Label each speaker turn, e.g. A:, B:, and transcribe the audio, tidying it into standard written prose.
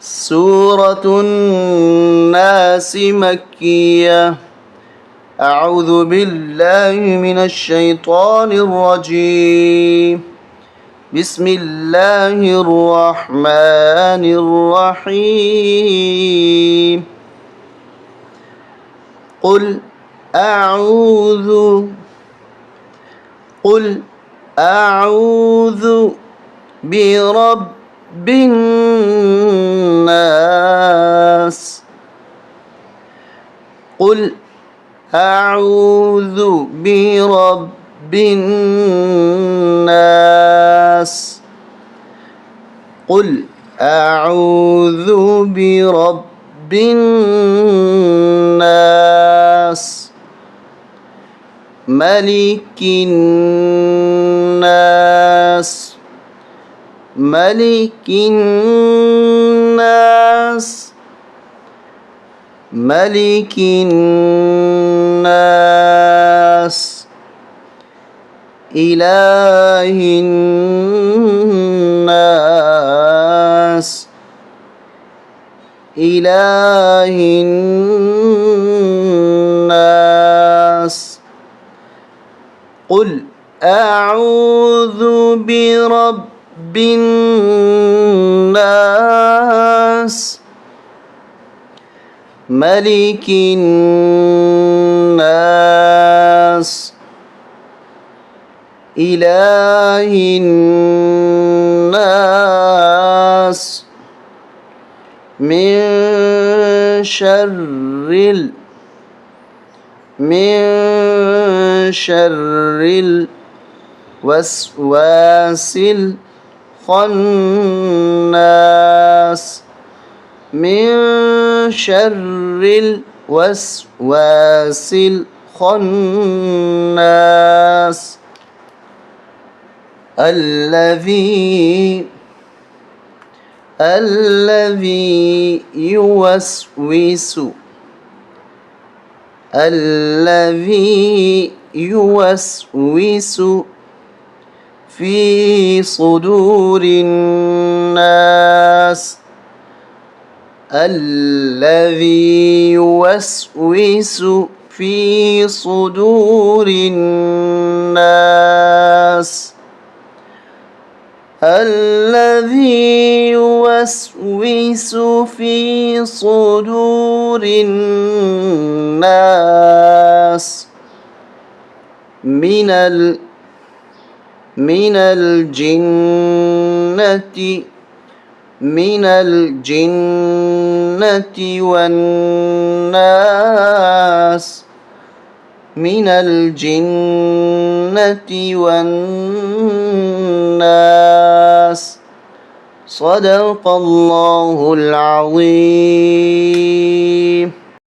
A: سورة الناس مكية. أعوذ بالله من الشيطان الرجيم. بسم الله الرحمن الرحيم. قل أعوذ برب الناس. قل أعوذ برب الناس. قل أعوذ برب الناس. ملك الناس. ملك الناس. ملك الناس. إله الناس. إله الناس. قل أعوذ برب الناس. ملك الناس. إله الناس. من شر الوسواس الخناس. من شر الوسواس الخناس. الذي يوسوس في صدور الناس. الذي يوسوس في صدور الناس. الذي يوسوس في صدور الناس من الجنة والناس. من الجنة والناس. صدق الله العظيم.